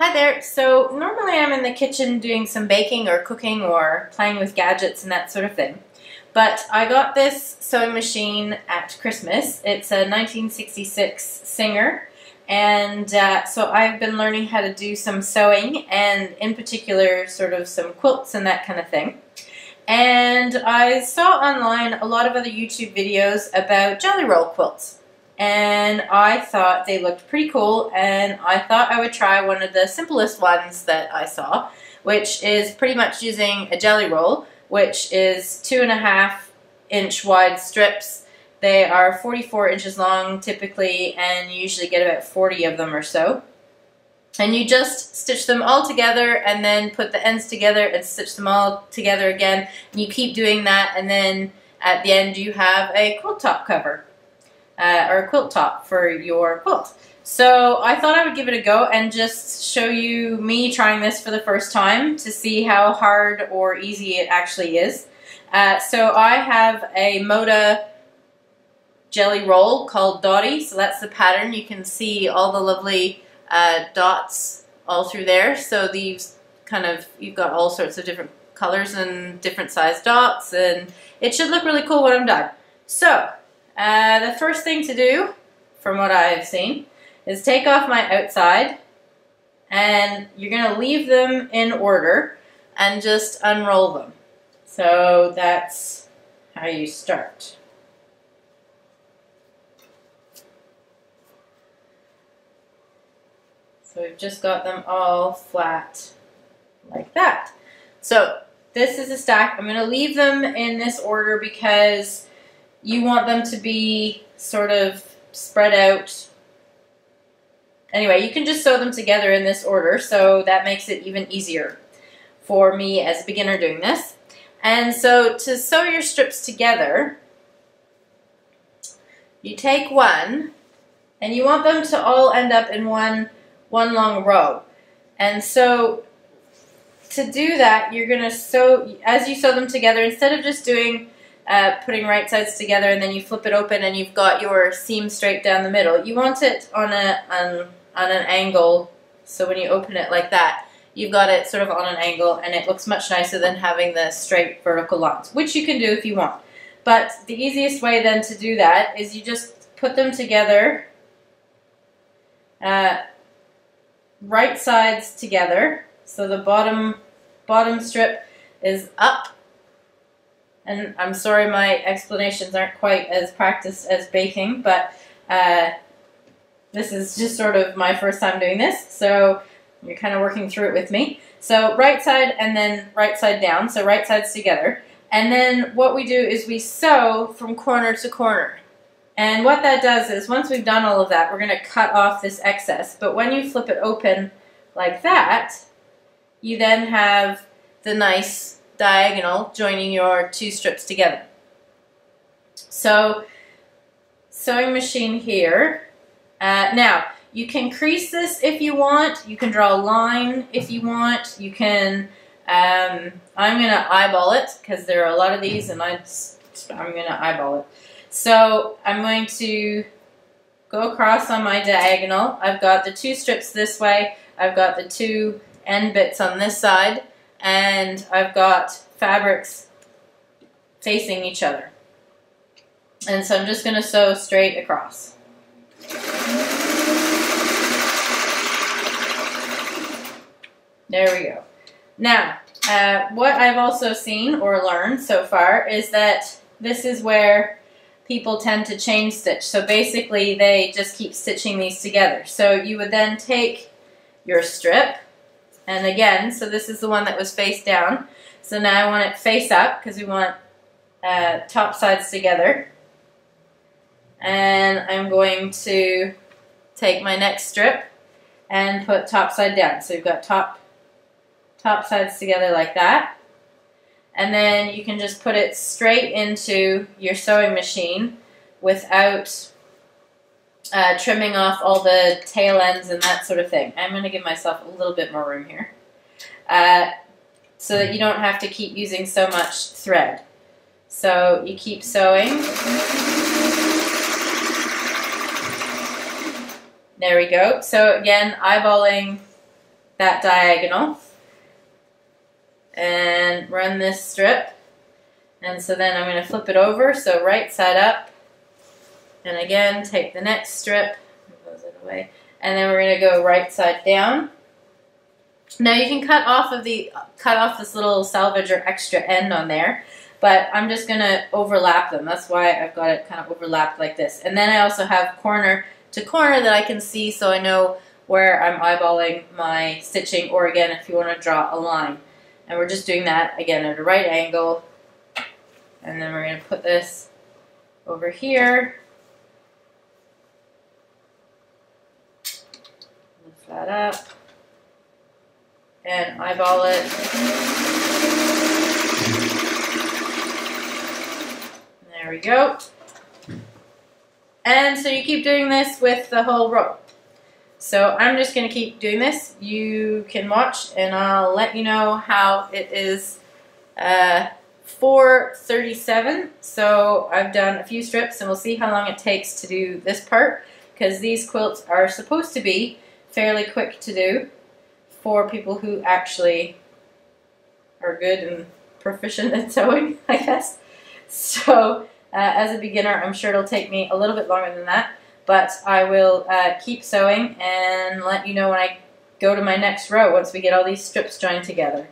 Hi there. So normally I'm in the kitchen doing some baking or cooking or playing with gadgets and that sort of thing. But I got this sewing machine at Christmas. It's a 1966 Singer. And so I've been learning how to do some sewing and in particular sort of some quilts and that kind of thing. And I saw online a lot of other YouTube videos about jelly roll quilts. And I thought they looked pretty cool, and I thought I would try one of the simplest ones that I saw, which is pretty much using a jelly roll, which is 2.5-inch wide strips. They are 44 inches long typically, and you usually get about 40 of them or so. And you just stitch them all together and then put the ends together and stitch them all together again. And you keep doing that, and then at the end you have a quilt top cover. Or a quilt top for your quilt. So I thought I would give it a go and just show you me trying this for the first time to see how hard or easy it actually is. So I have a Moda jelly roll called Dottie, so that's the pattern. You can see all the lovely dots all through there. So these you've got all sorts of different colors and different size dots, and it should look really cool when I'm done. So the first thing to do, from what I've seen, is take off my outside, and you're going to leave them in order and just unroll them. So that's how you start. So we've just got them all flat like that. So this is a stack. I'm going to leave them in this order because you want them to be sort of spread out. Anyway, you can just sew them together in this order, so that makes it even easier for me as a beginner doing this. And so to sew your strips together, you take one, and you want them to all end up in one long row. And so to do that, you're going to sew, as you sew them together, instead of just doing putting right sides together and then you flip it open and you've got your seam straight down the middle. You want it on an angle, so when you open it like that, you've got it sort of on an angle, and it looks much nicer than having the straight vertical lines, which you can do if you want. But the easiest way then to do that is you just put them together, right sides together, so the bottom strip is up. And I'm sorry my explanations aren't quite as practiced as baking, but this is just sort of my first time doing this, so you're kind of working through it with me. So right side and then right side down, so right sides together. And then what we do is we sew from corner to corner. And what that does is, once we've done all of that, we're going to cut off this excess. But when you flip it open like that, you then have the nice diagonal joining your two strips together. So sewing machine here. Now you can crease this if you want, you can draw a line if you want, you can I'm gonna eyeball it because there are a lot of these, and I'm gonna eyeball it. So I'm going to go across on my diagonal. I've got the two strips this way, I've got the two end bits on this side, and I've got fabrics facing each other. And so I'm just going to sew straight across. There we go. Now, what I've also seen or learned so far is that this is where people tend to chain stitch. So basically they just keep stitching these together. So you would then take your strip, and again, so this is the one that was face down. So now I want it face up because we want top sides together. And I'm going to take my next strip and put top side down. So you've got top sides together like that. And then you can just put it straight into your sewing machine without trimming off all the tail ends and that sort of thing. I'm going to give myself a little bit more room here so that you don't have to keep using so much thread. So you keep sewing. There we go. So again, eyeballing that diagonal and run this strip. And so then I'm going to flip it over, so right side up, and again take the next strip, close it away, and then we're going to go right side down. Now you can cut off this little salvage or extra end on there, but I'm just going to overlap them. That's why I've got it kind of overlapped like this. And then I also have corner to corner that I can see, so I know where I'm eyeballing my stitching, or again if you want to draw a line. And we're just doing that again at a right angle, and then we're going to put this over here, lift that up, and eyeball it. There we go. And so you keep doing this with the whole row. So I'm just going to keep doing this. You can watch and I'll let you know how it is 4:37. So I've done a few strips and we'll see how long it takes to do this part, because these quilts are supposed to be fairly quick to do for people who actually are good and proficient at sewing, I guess. So as a beginner, I'm sure it'll take me a little bit longer than that. But I will keep sewing and let you know when I go to my next row once we get all these strips joined together.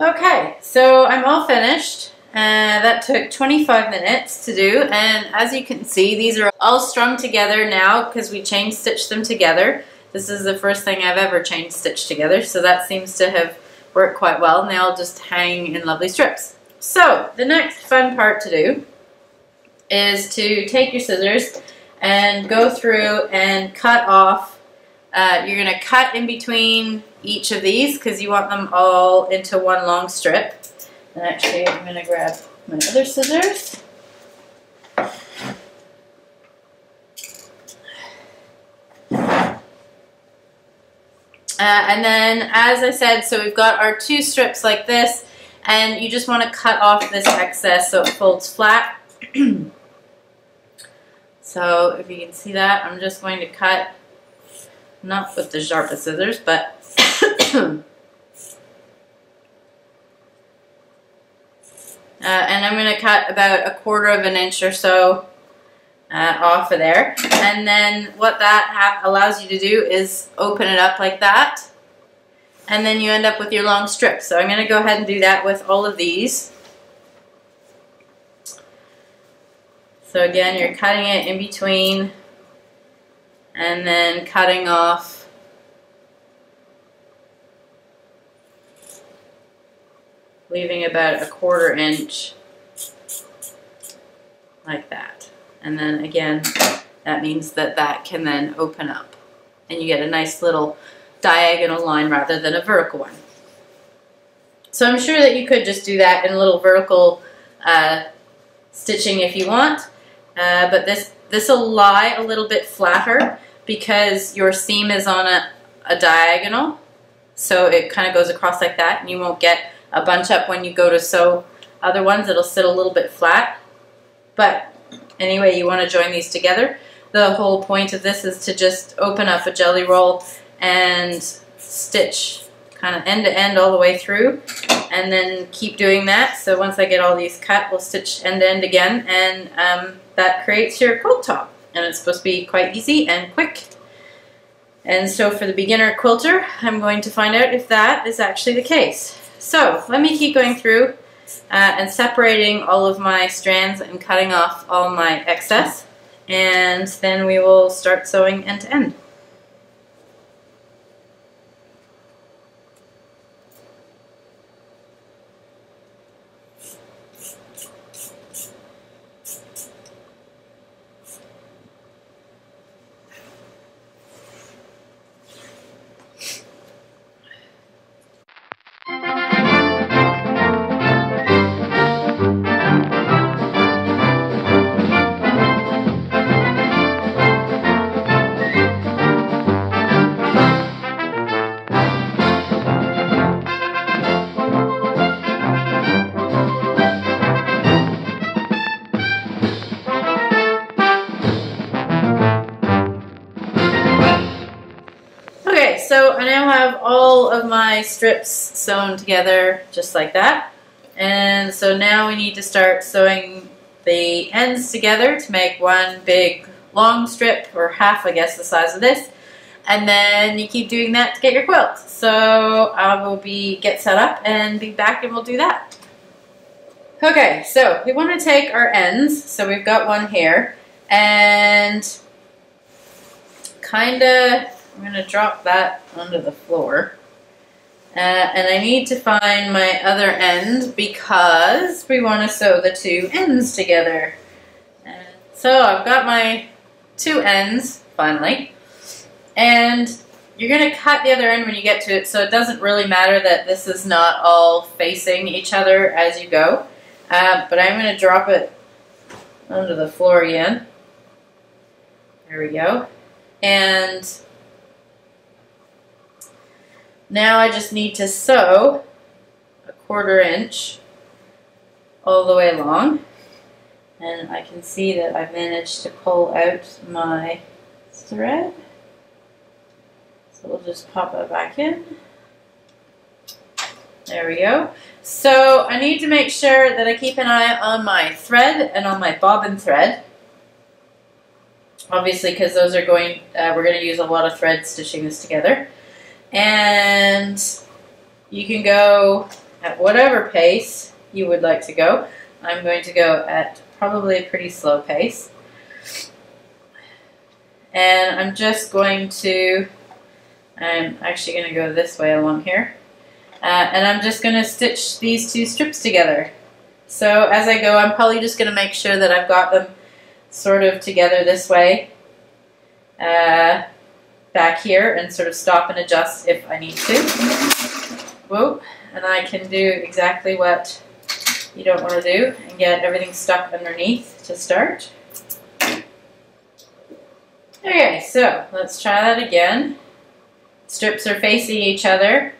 Okay, so I'm all finished. That took 25 minutes to do, and as you can see, these are all strung together now because we chain stitched them together. This is the first thing I've ever chain stitched together, so that seems to have worked quite well, and they all just hang in lovely strips. So the next fun part to do is to take your scissors and go through and cut off. You're going to cut in between each of these because you want them all into one long strip. And actually, I'm going to grab my other scissors. And then, as I said, so we've got our two strips like this, and you just want to cut off this excess so it folds flat. So if you can see that, I'm just going to cut, not with the sharpest scissors, but and I'm going to cut about 1/4 inch or so off of there. And then what that allows you to do is open it up like that. And then you end up with your long strip. So I'm going to go ahead and do that with all of these. So again, you're cutting it in between and then cutting off leaving about 1/4 inch like that. And then again, that means that that can then open up and you get a nice little diagonal line rather than a vertical one. So I'm sure that you could just do that in a little vertical stitching if you want, but this will lie a little bit flatter because your seam is on a diagonal, so it kind of goes across like that, and you won't get a bunch up when you go to sew other ones. It'll sit a little bit flat, but any way you want to join these together. The whole point of this is to just open up a jelly roll and stitch kind of end to end all the way through, and then keep doing that. So once I get all these cut, we'll stitch end to end again, and that creates your quilt top. And it's supposed to be quite easy and quick. And so for the beginner quilter, I'm going to find out if that is actually the case. So let me keep going through and separating all of my strands and cutting off all my excess, and then we will start sewing end to end. So I now have all of my strips sewn together just like that. And so now we need to start sewing the ends together to make one big long strip, or half I guess the size of this. And then you keep doing that to get your quilt. So I will get set up and be back and we'll do that. Okay, so we want to take our ends, so we've got one here, and I'm going to drop that onto the floor. And I need to find my other end because we want to sew the two ends together. So I've got my two ends, finally. And you're going to cut the other end when you get to it, so it doesn't really matter that this is not all facing each other as you go. But I'm going to drop it onto the floor again. There we go. And now I just need to sew a 1/4 inch all the way along. And I can see that I've managed to pull out my thread. So we'll just pop it back in. There we go. So I need to make sure that I keep an eye on my thread and on my bobbin thread. Obviously, because those are we're going to use a lot of thread stitching this together. And you can go at whatever pace you would like to go. I'm going to go at probably a pretty slow pace. And I'm actually going to go this way along here. And I'm just going to stitch these two strips together. So as I go, I'm probably just going to make sure that I've got them sort of together this way. Back here, and sort of stop and adjust if I need to. Whoa, and I can do exactly what you don't want to do and get everything stuck underneath to start. Okay, so let's try that again. Strips are facing each other.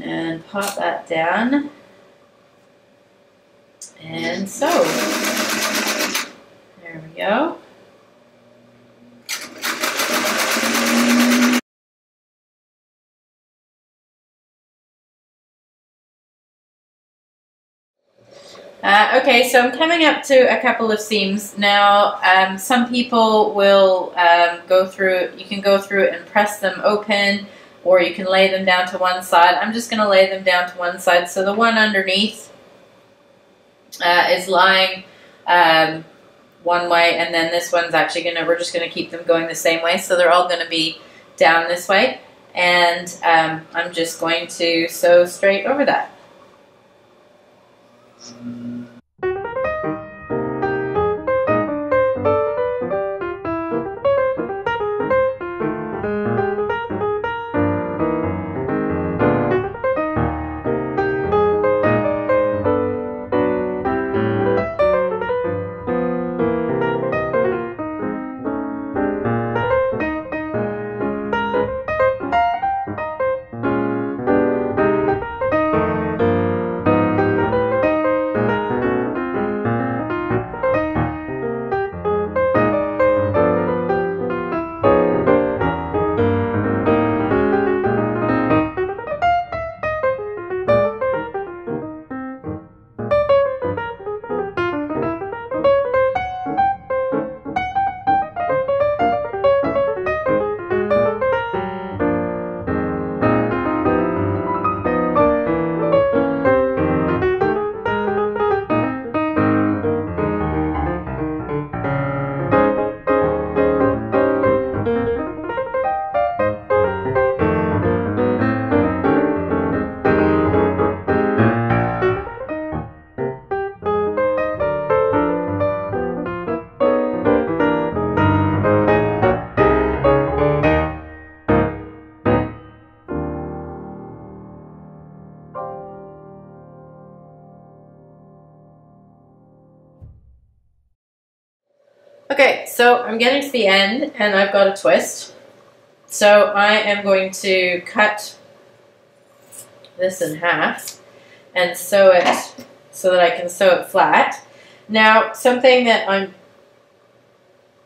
And pop that down. And sew. There we go. Okay, so I'm coming up to a couple of seams. Now, some people will you can go through it and press them open, or you can lay them down to one side. I'm just going to lay them down to one side. So the one underneath is lying one way, and then this one's actually we're just going to keep them going the same way. So they're all going to be down this way, and I'm just going to sew straight over that. so I'm getting to the end and I've got a twist. So I am going to cut this in half and sew it so that I can sew it flat. Now, something that I'm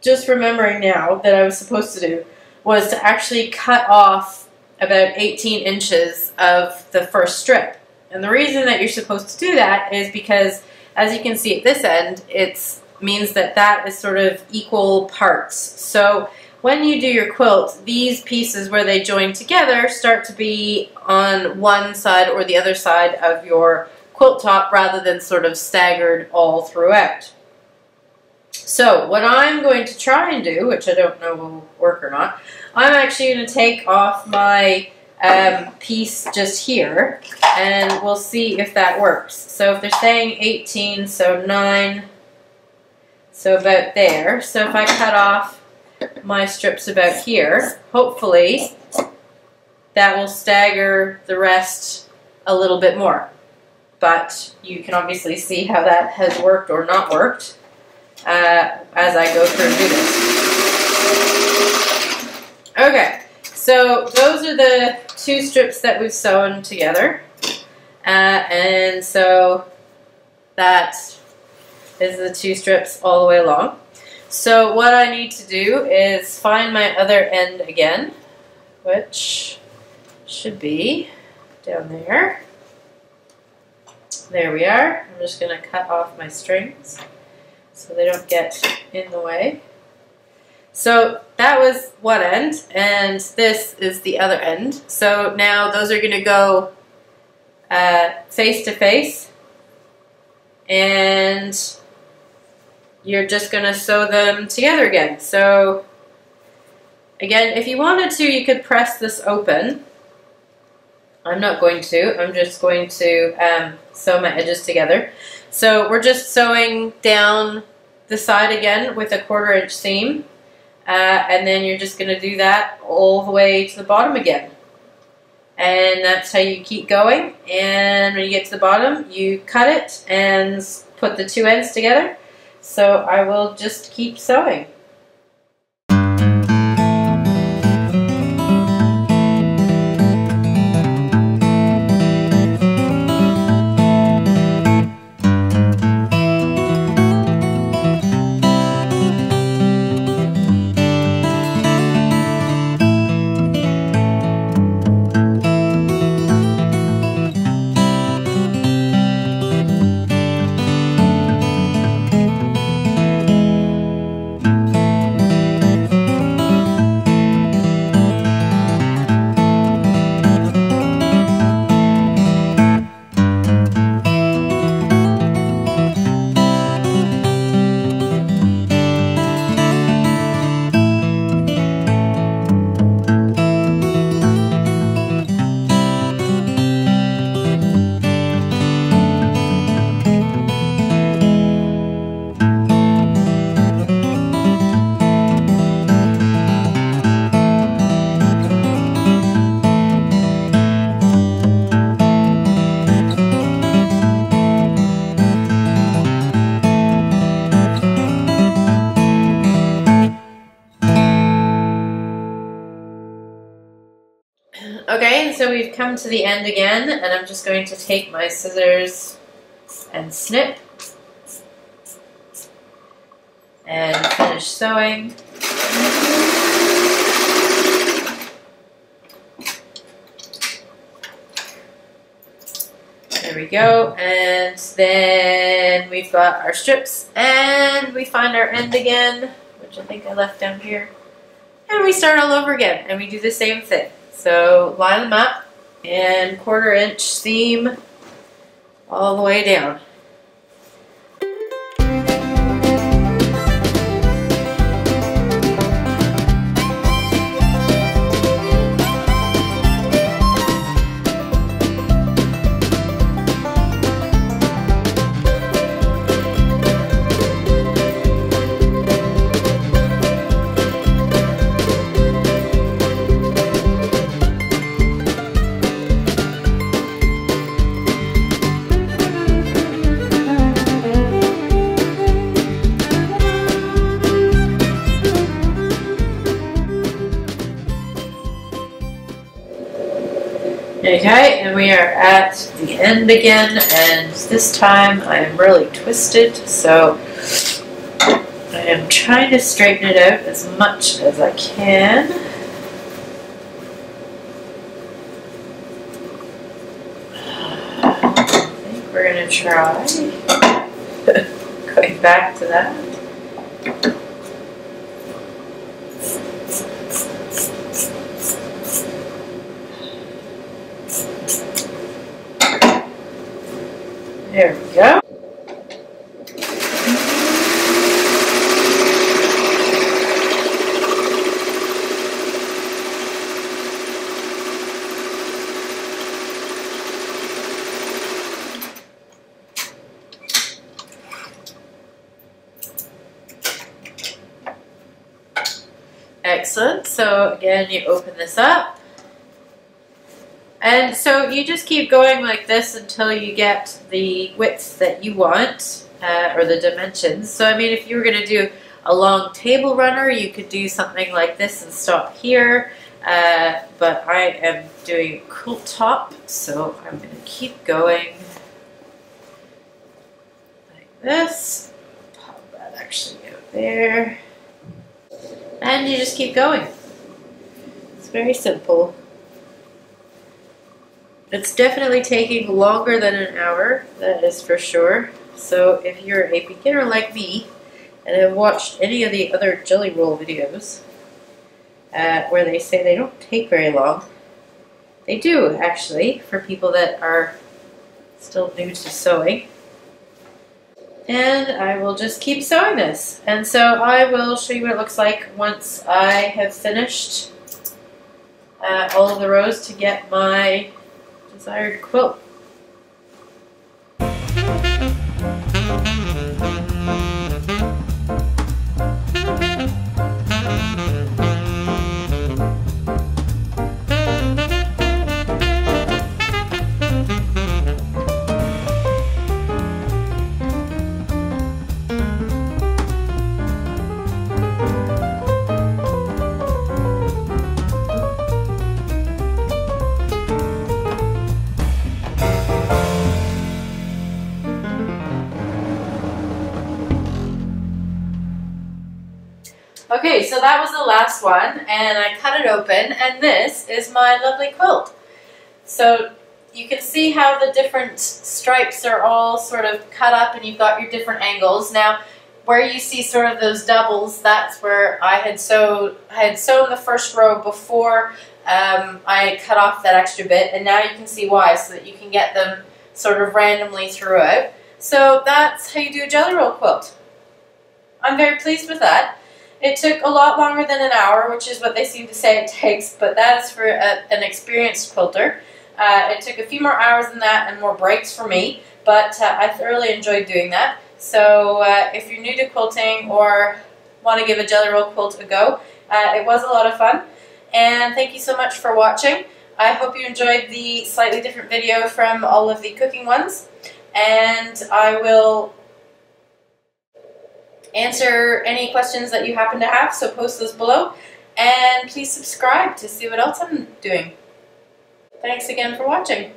just remembering now that I was supposed to do was to actually cut off about 18 inches of the first strip. And the reason that you're supposed to do that is because, as you can see at this end, it means that that is sort of equal parts. So when you do your quilt, these pieces where they join together start to be on one side or the other side of your quilt top rather than sort of staggered all throughout. So what I'm going to try and do, which I don't know will work or not, I'm actually going to take off my piece just here and we'll see if that works. So if they're saying 18, so 9, so about there. So if I cut off my strips about here, hopefully that will stagger the rest a little bit more. But you can obviously see how that has worked or not worked as I go through and do this. Okay, so those are the 2 strips that we've sewn together. And so that is the 2 strips all the way along. So what I need to do is find my other end again, which should be down there. There we are. I'm just going to cut off my strings so they don't get in the way. So that was one end, and this is the other end. So now those are going to go face to face, and you're just going to sew them together again. So again, if you wanted to, you could press this open. I'm not going to. I'm just going to sew my edges together. So we're just sewing down the side again with a 1/4 inch seam. And then you're just going to do that all the way to the bottom again. And that's how you keep going. And when you get to the bottom, you cut it and put the 2 ends together. So I will just keep sewing. Okay, and so we've come to the end again, and I'm just going to take my scissors and snip and finish sewing. There we go, and then we've got our strips, and we find our end again, which I think I left down here, and we start all over again, and we do the same thing. So line them up and 1/4 inch seam all the way down. Okay, and we are at the end again, and this time I am really twisted, so I am trying to straighten it out as much as I can. I think we're going to try going back to that. There we go. Excellent. So again, you open this up. And so you just keep going like this until you get the width that you want, or the dimensions. So I mean, if you were going to do a long table runner, you could do something like this and stop here. But I am doing a quilt top, so I'm going to keep going like this. Pop that actually out there. And you just keep going. It's very simple. It's definitely taking longer than an hour, that is for sure. So if you're a beginner like me and have watched any of the other jelly roll videos where they say they don't take very long, they do actually, for people that are still new to sewing. And I will just keep sewing this. And so I will show you what it looks like once I have finished all of the rows to get my desired quilt. Okay, so that was the last one, and I cut it open, and this is my lovely quilt. So you can see how the different stripes are all sort of cut up, and you've got your different angles. Now, where you see sort of those doubles, that's where I had sewn the first row before I cut off that extra bit, and now you can see why, so that you can get them sort of randomly throughout. So that's how you do a jelly roll quilt. I'm very pleased with that. It took a lot longer than an hour, which is what they seem to say it takes, but that is for an experienced quilter. It took a few more hours than that and more breaks for me, but I thoroughly enjoyed doing that. So if you're new to quilting or want to give a jelly roll quilt a go, it was a lot of fun. And thank you so much for watching. I hope you enjoyed the slightly different video from all of the cooking ones, and I will answer any questions that you happen to have, so post those below, and please subscribe to see what else I'm doing. Thanks again for watching.